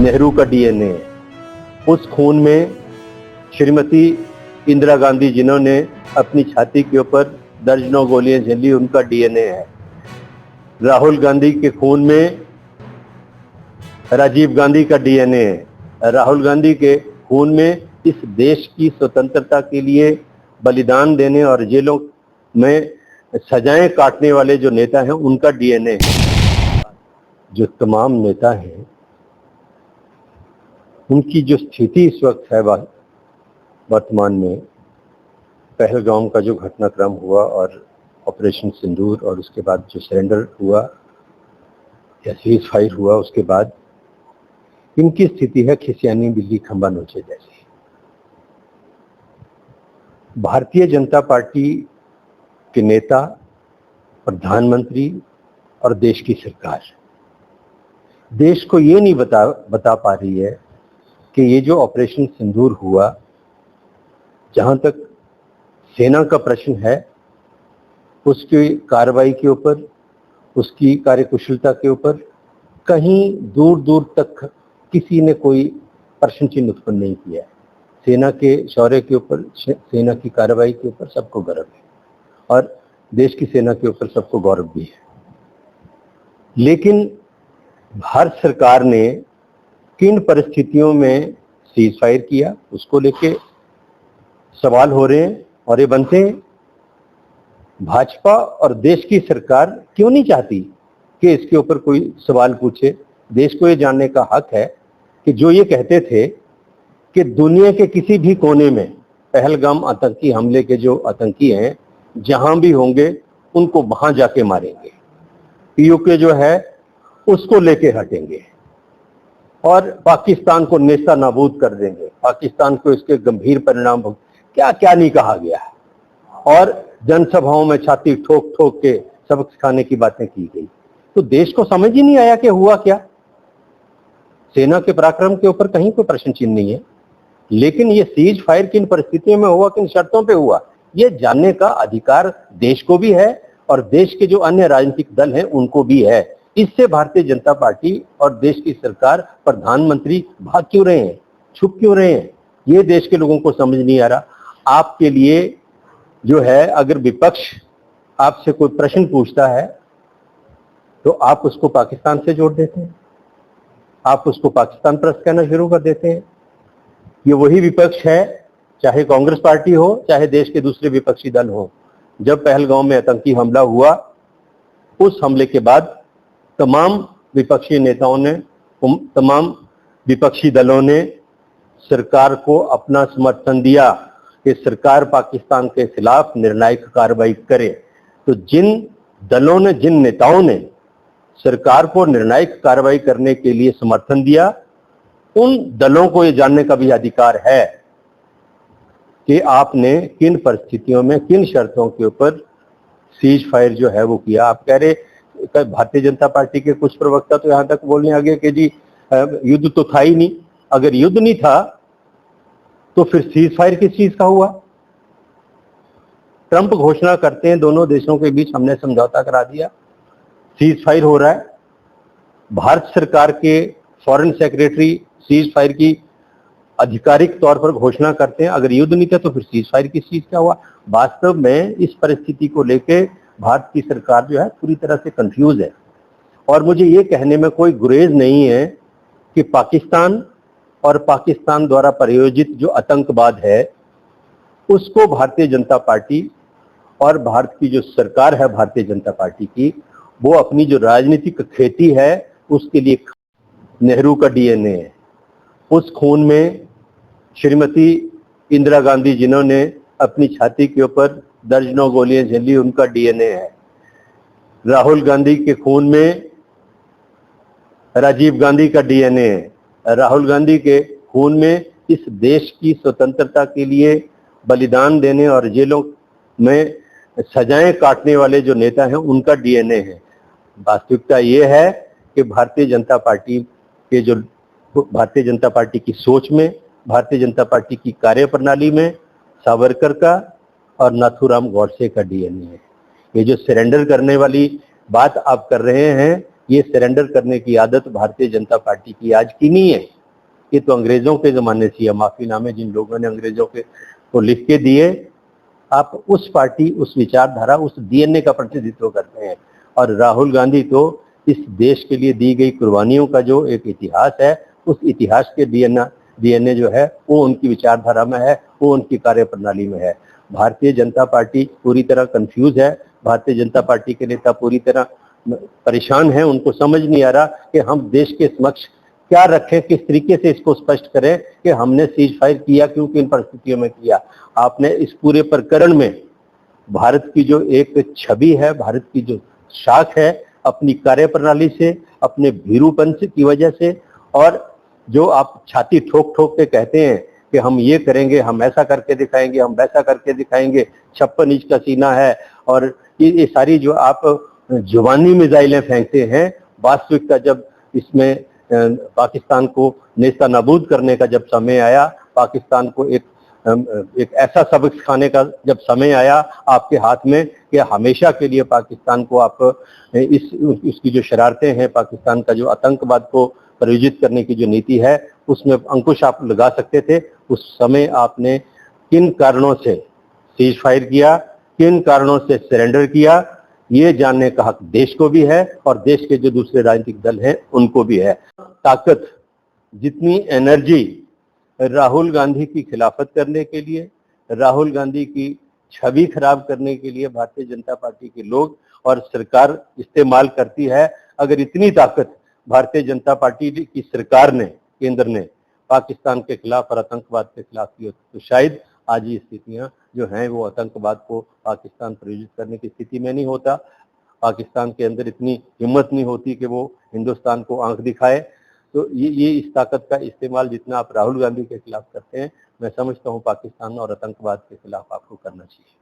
नेहरू का डीएनए है। उस खून में श्रीमती इंदिरा गांधी जिन्होंने अपनी छाती के ऊपर दर्जनों गोलियां झेली, उनका डीएनए है। राहुल गांधी के खून में राजीव गांधी का डीएनए है। राहुल गांधी के खून में इस देश की स्वतंत्रता के लिए बलिदान देने और जेलों में सजाएं काटने वाले जो नेता हैं, उनका डीएनए है। जो तमाम नेता हैं, उनकी जो स्थिति इस वक्त है वर्तमान में, पहलगाम का जो घटनाक्रम हुआ और ऑपरेशन सिंदूर और उसके बाद जो सरेंडर हुआ या सीज फायर हुआ, उसके बाद इनकी स्थिति है खिसियानी बिल्ली खंबा नोचे जैसी। भारतीय जनता पार्टी के नेता, प्रधानमंत्री और देश की सरकार देश को ये नहीं बता पा रही है कि ये जो ऑपरेशन सिंदूर हुआ, जहां तक सेना का प्रश्न है, उसकी कार्रवाई के ऊपर, उसकी कार्यकुशलता के ऊपर कहीं दूर दूर तक किसी ने कोई प्रश्न चिन्ह उत्पन्न नहीं किया है। सेना के शौर्य के ऊपर, सेना की कार्रवाई के ऊपर सबको गर्व है और देश की सेना के ऊपर सबको गौरव भी है। लेकिन भारत सरकार ने किन परिस्थितियों में सीज फायर किया, उसको लेके सवाल हो रहे हैं और ये बनते हैं। भाजपा और देश की सरकार क्यों नहीं चाहती कि इसके ऊपर कोई सवाल पूछे? देश को ये जानने का हक है कि जो ये कहते थे कि दुनिया के किसी भी कोने में पहलगाम आतंकी हमले के जो आतंकी हैं, जहां भी होंगे उनको वहां जाके मारेंगे, पीओके जो है उसको लेके हटेंगे और पाकिस्तान को नेस्ता नाबूद कर देंगे, पाकिस्तान को इसके गंभीर परिणाम क्या क्या नहीं कहा गया है। और जनसभाओं में छाती ठोक ठोक के सबक सिखाने की बातें की गई। तो देश को समझ ही नहीं आया कि हुआ क्या। सेना के पराक्रम के ऊपर कहीं कोई प्रश्न चिन्ह नहीं है, लेकिन ये सीज फायर किन परिस्थितियों में हुआ, किन शर्तों पे हुआ, ये जानने का अधिकार देश को भी है और देश के जो अन्य राजनीतिक दल हैं उनको भी है। इससे भारतीय जनता पार्टी और देश की सरकार, प्रधानमंत्री भाग क्यों रहे हैं, छुप क्यों रहे हैं? ये देश के लोगों को समझ नहीं आ रहा। आपके लिए जो है, अगर विपक्ष आपसे कोई प्रश्न पूछता है तो आप उसको पाकिस्तान से जोड़ देते हैं, आप उसको पाकिस्तान प्रस्त कहना शुरू कर देते हैं। ये वही विपक्ष है, चाहे कांग्रेस पार्टी हो, चाहे देश के दूसरे विपक्षी दल हो। जब पहलगाम में आतंकी हमला हुआ, उस हमले के बाद तमाम विपक्षी नेताओं ने, तमाम विपक्षी दलों ने सरकार को अपना समर्थन दिया कि सरकार पाकिस्तान के खिलाफ निर्णायक कार्रवाई करे। तो जिन दलों ने, जिन नेताओं ने सरकार को निर्णायक कार्रवाई करने के लिए समर्थन दिया, उन दलों को ये जानने का भी अधिकार है कि आपने किन परिस्थितियों में, किन शर्तों के ऊपर सीज फायर जो है वो किया। आप कह रहे, भारतीय जनता पार्टी के कुछ प्रवक्ता तो यहां तक बोलने आ गए कि जी युद्ध तो था ही नहीं। अगर युद्ध नहीं था तो फिर सीज फायर किस चीज का हुआ? ट्रंप घोषणा करते हैं दोनों देशों के बीच हमने समझौता करा दिया, सीज फायर हो रहा है। भारत सरकार के फॉरेन सेक्रेटरी सीज फायर की आधिकारिक तौर पर घोषणा करते हैं। अगर युद्ध नहीं था तो फिर सीज फायर किस चीज का हुआ? वास्तव में इस परिस्थिति को लेके भारत की सरकार जो है पूरी तरह से कंफ्यूज है और मुझे ये कहने में कोई गुरेज नहीं है कि पाकिस्तान और पाकिस्तान द्वारा प्रायोजित जो आतंकवाद है, उसको भारतीय जनता पार्टी और भारत की जो सरकार है भारतीय जनता पार्टी की, वो अपनी जो राजनीतिक खेती है उसके लिए नेहरू का डीएनए है। उस खून में श्रीमती इंदिरा गांधी जिन्होंने अपनी छाती के ऊपर दर्जनों गोलियां झेली, उनका डीएनए है। राहुल गांधी के खून में राजीव गांधी का डीएनए है। राहुल गांधी के खून में इस देश की स्वतंत्रता के लिए बलिदान देने और जेलों में सजाएं काटने वाले जो नेता हैं, उनका डीएनए है। वास्तविकता ये है कि भारतीय जनता पार्टी की सोच में, भारतीय जनता पार्टी की कार्यप्रणाली में सावरकर का और नाथूराम गौडसे का डीएनए है। ये जो सरेंडर करने वाली बात आप कर रहे हैं, ये सरेंडर करने की आदत भारतीय जनता पार्टी की आज की नहीं है, ये तो अंग्रेजों के जमाने से है। माफीनामे जिन लोगों ने अंग्रेजों के को लिख के दिए, आप उस पार्टी, उस विचारधारा, उस डीएनए का प्रतिनिधित्व करते हैं। और राहुल गांधी तो इस देश के लिए दी गई कुर्बानियों का जो एक इतिहास है, उस इतिहास के डीएनए जो है वो उनकी विचारधारा में है, वो उनकी कार्यप्रणाली में है। भारतीय जनता पार्टी पूरी तरह कंफ्यूज है, भारतीय जनता पार्टी के नेता पूरी तरह परेशान हैं, उनको समझ नहीं आ रहा कि हम देश के समक्ष क्या रखें, किस तरीके से इसको स्पष्ट करें कि हमने सीज फायर किया क्यों, किन परिस्थितियों में किया। आपने इस पूरे प्रकरण में भारत की जो एक छवि है, भारत की जो शाख है, अपनी कार्यप्रणाली से, अपने भीरूपन की वजह से, और जो आप छाती ठोक ठोक के कहते हैं कि हम ये करेंगे, हम ऐसा करके दिखाएंगे, हम वैसा करके दिखाएंगे, 56 इंच का सीना है, और ये सारी जो आप जुबानी मिसाइलें फेंकते हैं, वास्तविकता जब इसमें पाकिस्तान को नेस्ता नाबूद करने का जब समय आया, पाकिस्तान को एक ऐसा सबक सिखाने का जब समय आया आपके हाथ में कि हमेशा के लिए पाकिस्तान को आप उसकी जो शरारतें हैं, पाकिस्तान का जो आतंकवाद को प्रायोजित करने की जो नीति है, उसमें अंकुश आप लगा सकते थे। उस समय आपने किन कारणों से सीज फायर किया, किन कारणों से सरेंडर किया, ये जानने का हक देश को भी है और देश के जो दूसरे राजनीतिक दल हैं उनको भी है। ताकत, जितनी एनर्जी राहुल गांधी की खिलाफत करने के लिए, राहुल गांधी की छवि खराब करने के लिए भारतीय जनता पार्टी के लोग और सरकार इस्तेमाल करती है, अगर इतनी ताकत भारतीय जनता पार्टी की सरकार ने, केंद्र ने पाकिस्तान के खिलाफ और आतंकवाद के खिलाफ की होती तो शायद आज ये स्थितियां जो हैं वो आतंकवाद को पाकिस्तान प्रायोजित करने की स्थिति में नहीं होता। पाकिस्तान के अंदर इतनी हिम्मत नहीं होती कि वो हिंदुस्तान को आंख दिखाए। तो ये इस ताकत का इस्तेमाल जितना आप राहुल गांधी के खिलाफ करते हैं, मैं समझता हूँ पाकिस्तान और आतंकवाद के खिलाफ आपको करना चाहिए।